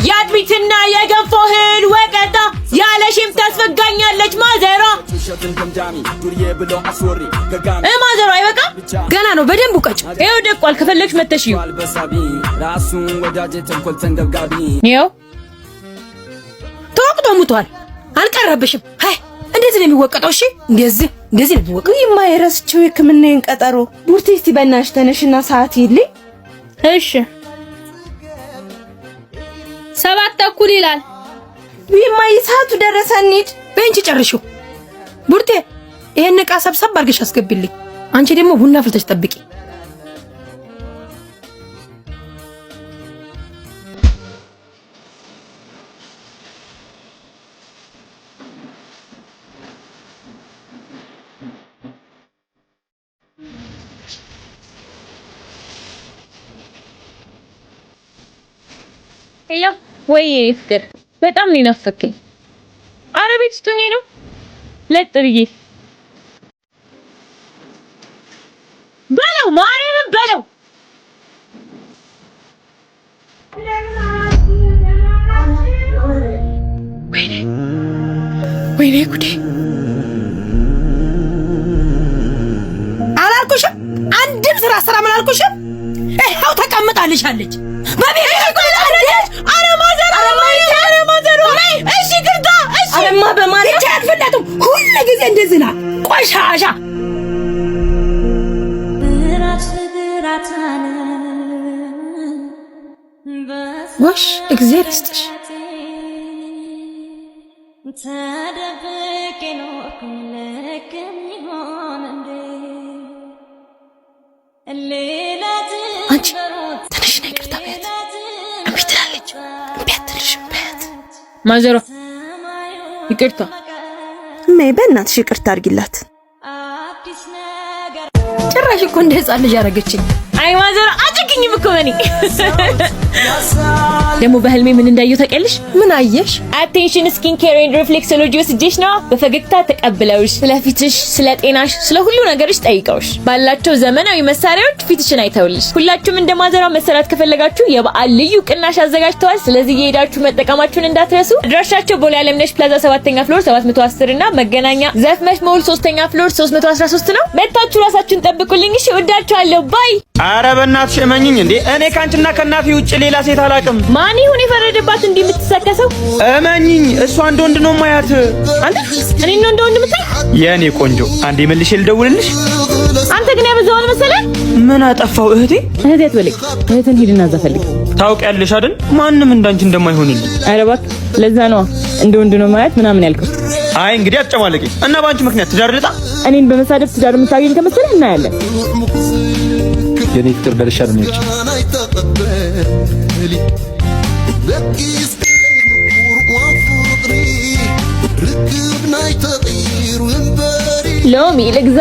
ያድሚትና የገንፎህን ወቀጣ ያለሽም ታስፈጋኛለች ማዘሯ። ማዘሯ አይበቃ ገና ነው በደንብ ቀጭ። ይኸው ደቋል። ከፈለግሽ መተሽ ይኸው ተወቅቶ ሙቷል። አልቀረብሽም። አይ እንዴት ነው የሚወቀጠው? እሺ እንደዚህ ነው የሚወቀጠው። የማይረስቸው የሕክምናዬን ቀጠሮ ቡርቴ፣ እስቲ በእናትሽ ተነሽና ሰዓት ይልኝ። እሺ 7:00 ይላል። የማይ ሰዓቱ ደረሰ። እንሂድ። በእንቺ ጨርሽው ቡርቴ። ይሄን ዕቃ ሰብሰብ አድርገሽ አስገቢልኝ። አንቺ ደግሞ ቡና ፍልተሽ ጠብቂ። ያ ወይ ፍቅር በጣም ነው ናፈከኝ። አረ ቤት ውስጥ ሆኜ ነው ለጥብዬ በለው ማርያምን በለው። ወይኔ ጉዴ! አላልኩሽም? አንድም ስራ ምን አልኩሽም? ይኸው ተቀምጣልሻለች በቤት እሺ ግርታ እሺ አረማ በማለት ያልፈለጥም ሁሉ ጊዜ እንደዚህ ናት። ቆሻሻ ወሽ እግዚአብሔር ይስጥሽ። አንቺ ትንሽ ነው ይቅርታ ቤት እምቢ ትላለች። እምቢ አትልሽም ቤት ማዘሯ ይቅርታ እሜ በእናትሽ ይቅርታ አድርጊላት። ጭራሽ እኮ እንደ ህፃን ልጅ አደረገችኝ። አይ ማዘሯ አጭቅኝም እኮ በኔ ደግሞ በህልሜ ምን እንዳየሁ ታውቂያለሽ? ምን አየሽ? አቴንሽን ስኪን ኬር ኤንድ ሪፍሌክሶሎጂ ወስጄሽ ነው። በፈገግታ ተቀብለውሽ ስለ ፊትሽ፣ ስለ ጤናሽ፣ ስለ ሁሉ ነገርሽ ጠይቀውሽ ባላቸው ዘመናዊ መሳሪያዎች ፊትሽን አይተውልሽ። ሁላችሁም እንደ ማዘሯ መሰራት ከፈለጋችሁ የበዓል ልዩ ቅናሽ አዘጋጅተዋል። ስለዚህ የሄዳችሁ መጠቀማችሁን እንዳትረሱ። አድራሻቸው ቦሌ ዓለምነሽ ፕላዛ 7ኛ ፍሎር 710 እና መገናኛ ዘፍመሽ ሞል 3ኛ ፍሎር 313 ነው። መጣችሁ ራሳችሁን ጠብቁልኝ። እሺ ወዳችኋለሁ። ባይ። አረ በእናትሽ እመኚኝ እንዴ እኔ ካንቺና ከናፊ ውጭ ሌላ ሴት አላውቅም። ማን ይሁን የፈረደባት እንዲህ የምትሰከሰው? እመኚኝ እሷ እንደ ወንድ ነው ማያት። አንተ እኔ ነው እንደ ወንድ የምታይ? የኔ ቆንጆ አንዴ መልሼ ልደውልልሽ። አንተ ግን ያበዛውን መሰለህ። ምን አጠፋው እህቴ? እህቴ አትበለኝ። እህትን ሂድና እዛ ፈልግ። ታውቂያለሽ አይደል ማንም እንዳንቺ እንደማይሆንልኝ። ኧረ እባክህ ለዛ ነው እንደ ወንድ ነው ማያት ምናምን ያልከው። አይ እንግዲህ አትጨማለቂ እና ባንቺ ምክንያት ትዳር ልጣ። እኔን በመሳደብ ትዳር የምታገኝ ከመሰለህ እናያለን። የኔ ፍቅር በልሻል ነው እንጂ ሎሚ ልግዛ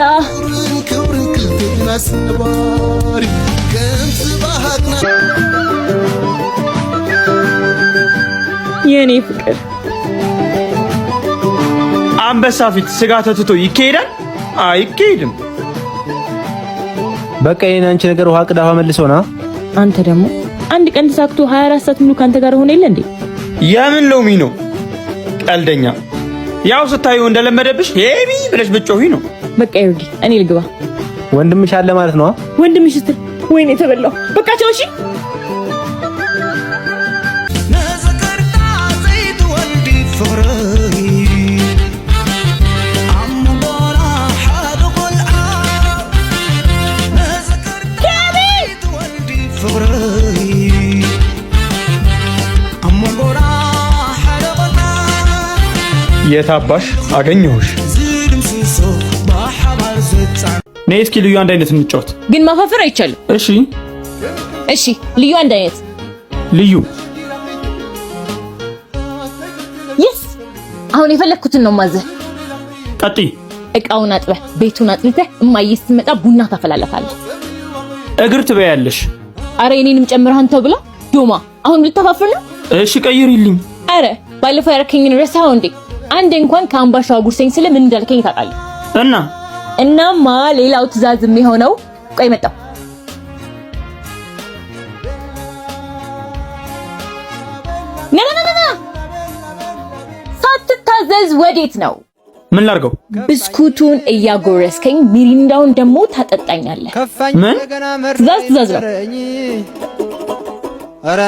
የኔ ፍቅር አንበሳ ፊት ስጋ ተትቶ ይካሄዳል? አይካሄድም። በቃ የኔ አንቺ ነገር ውሃ ቅዳዋ መልሶና አንተ ደግሞ አንድ ቀን ተሳክቶ 24 ሰዓት ሙሉ ካንተ ጋር ሆነ የለ እንዴ? የምን ሎሚ ነው? ቀልደኛ። ያው ስታዩ እንደለመደብሽ ሄቢ ብለሽ ብጮሂ ነው። በቃ ይርዲ እኔ ልግባ። ወንድምሽ አለ ማለት ነው? ወንድምሽ ስትል ወይኔ ተበላው። በቃ ቻው። እሺ የታባሽ አገኘሁሽ። ነይ እስኪ ልዩ አንድ አይነት እንጫወት። ግን ማፋፈር አይቻልም። እሺ እሺ ልዩ አንድ አይነት ልዩ ይስ አሁን የፈለኩትን ነው ማዘህ። ቀጥይ። እቃውን አጥበህ ቤቱን አጥልተህ እማዬ ስትመጣ ቡና ታፈላለታለህ። እግር ትበያለሽ። አረ እኔንም ጨምረህ አንተው ብላ ዶማ። አሁን ልተፋፈር ነው? እሺ ቀይሪልኝ። አረ ባለፈው ያረከኝን ረሳኸው እንዴ? አንዴ እንኳን ከአምባሻው ጉርሰኝ ስለ ምን እንዳልከኝ ታውቃለህ? እናማ ሌላው ትዕዛዝ የሚሆነው ቆይ መጣሁ። ና ልታዘዝ ወዴት ነው? ምን ላርገው? ብስኩቱን እያጎረስከኝ ሚሪንዳውን ደግሞ ታጠጣኛለህ። ምን? ትእዛዝ ነው። ኧረ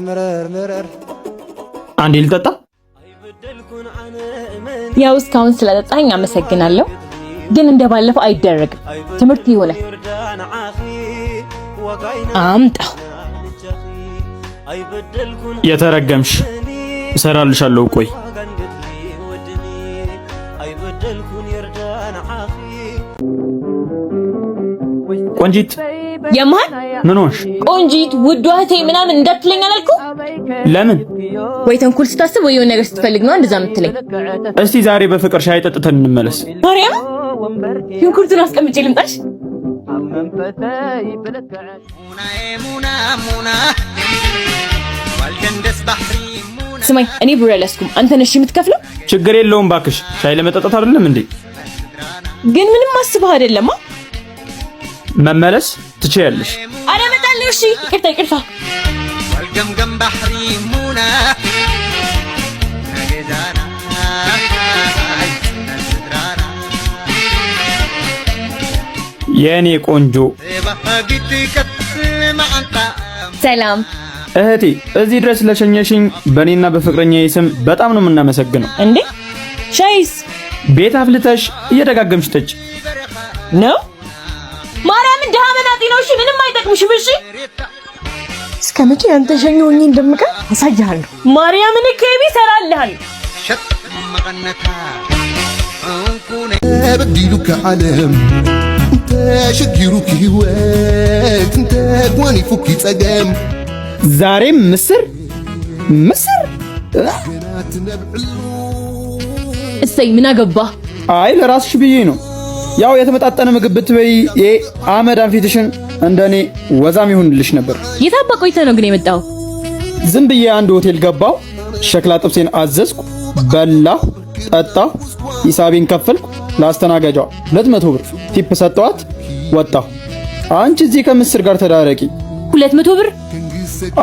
ምረር አንዴ ልጠጣ። ያው እስካሁን ስለጠጣኝ አመሰግናለሁ፣ ግን እንደባለፈው አይደረግም። ትምህርት ይሆነ አምጣው። የተረገምሽ እሰራልሻለሁ። ቆይ ቆንጂት የማን ምን ሆንሽ? ቆንጂት ውዷ እህቴ ምናምን እንዳትለኝ አላልኩ? ለምን? ወይ ተንኩል ስታስብ ወይ የሆነ ነገር ስትፈልግ ነው እንደዛ የምትለኝ። እስቲ ዛሬ በፍቅር ሻይ ጠጥተን እንመለስ። ማርያም ሽንኩርቱን አስቀምጬ ልምጣሽ። ስማኝ እኔ ብር አልያዝኩም። አንተ ነሽ የምትከፍለው። ችግር የለውም ባክሽ፣ ሻይ ለመጠጣት አይደለም እንዴ? ግን ምንም አስበህ አይደለማ። መመለስ ትችያለሽ። አረ እመጣለሁ። እሺ ይቅርታ። የኔ ቆንጆ ሰላም እህቴ፣ እዚህ ድረስ ለሸኘሽኝ በእኔና በፍቅረኛዬ ስም በጣም ነው የምናመሰግነው። እንዴ ሻይስ ቤት አፍልተሽ እየደጋገምሽ ጠጪ ነው። ማርያም ደሃ መናጢ ነው። እሺ ምንም አይጠቅምሽም። እሺ እስከ መቼ አንተ ሸኘሁኝ እንደምቀር አሳያለሁ። ማርያምን ከቤ ሰራልሃል። بديلك عالم انت شجيروك هواك انت قواني فوكي تسقام ዛሬም ምስር እሰይ ምን አገባ? አይ ለራስሽ ብዬ ነው። ያው የተመጣጠነ ምግብ ብትበይ የአመዳን ፊትሽን እንደኔ ወዛም ይሁንልሽ ነበር። የታባ ቆይተ ነው ግን የመጣው? ዝም ብዬ አንድ ሆቴል ገባው፣ ሸክላ ጥብሴን አዘዝኩ፣ በላሁ፣ ጠጣሁ፣ ሂሳቤን ከፈልኩ። ላስተናጋጇ 200 ብር ቲፕ ሰጠዋት፣ ወጣሁ። አንቺ እዚህ ከምስር ጋር ተዳረቂ። 200 ብር?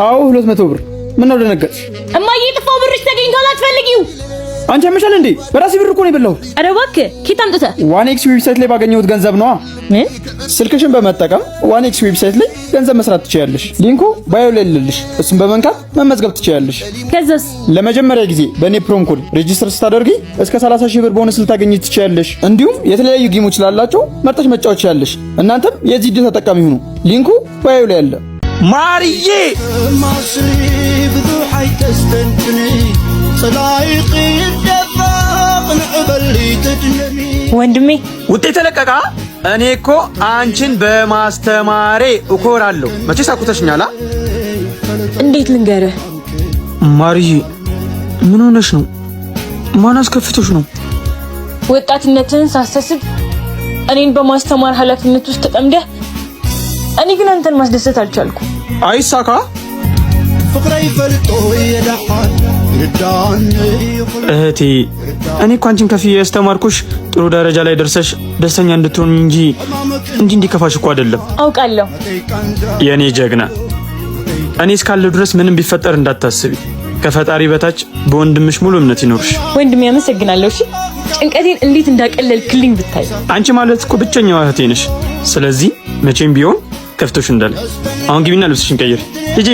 አዎ 200 ብር። ምን ነው ደነገጥሽ? እማዬ የጠፋው ብርሽ ተገኝቷል፣ አትፈልጊው? አንቺ አመሻል እንዴ? በራሴ ብር እኮ ነው የበላሁት። ኧረ እባክህ ኬት አምጥተህ? ዋንኤክስ ዌብሳይት ላይ ባገኘሁት ገንዘብ ነዋ። ምን? ስልክሽን በመጠቀም ዋንኤክስ ዌብሳይት ላይ ገንዘብ መስራት ትችያለሽ። ሊንኩ ባዮ ላይ ልልሽ፣ እሱን በመንካት መመዝገብ ትችያለሽ። ከዛስ? ለመጀመሪያ ጊዜ በእኔ ፕሮም ኮድ ሬጂስተር ስታደርጊ እስከ 30,000 ብር ቦነስ ልታገኚ ትችያለሽ። እንዲሁም የተለያዩ ጌሞች ስላላቸው መርጠሽ መጫወት ትችያለሽ። እናንተም የዚህ ዕድል ተጠቃሚ ሁኑ። ሊንኩ ባዮ ላይ አለ። ማርዬ ማስሪ ብዙሕ አይተስተንትኒ ጽላይቂ ደፋቅ ንዕበሊ ትድነኒ ወንድሜ ውጤት ተለቀቃ። እኔ እኮ አንቺን በማስተማሬ እኮራለሁ። መቼስ አኩተሽኛላ። እንዴት ልንገርህ? ማርዬ ምን ሆነሽ ነው? ማን አስከፍቶሽ ነው? ወጣትነትን ሳሰስብ እኔን በማስተማር ኃላፊነት ውስጥ ተጠምደህ፣ እኔ ግን አንተን ማስደሰት አልቻልኩም። አይሳካ ፍቅሬ ፈልጦ የዳሓን ይዳን እህቴ፣ እኔ እኮ አንቺን ከፍዬ ያስተማርኩሽ ጥሩ ደረጃ ላይ ደርሰሽ ደስተኛ እንድትሆን እንጂ እንዲከፋሽ እኮ አይደለም። አውቃለሁ የኔ ጀግና። እኔ እስካለሁ ድረስ ምንም ቢፈጠር እንዳታስቢ። ከፈጣሪ በታች በወንድምሽ ሙሉ እምነት ይኖርሽ። ወንድሜ አመሰግናለሁ። እሺ ጭንቀቴን እንዴት እንዳቀለልክልኝ ብታይ። አንቺ ማለት እኮ ብቸኛዋ እህቴ ነሽ። ስለዚህ መቼም ቢሆን ከፍቶሽ እንዳለ። አሁን ግቢና ልብስሽን ቀይሪ ሂጂ።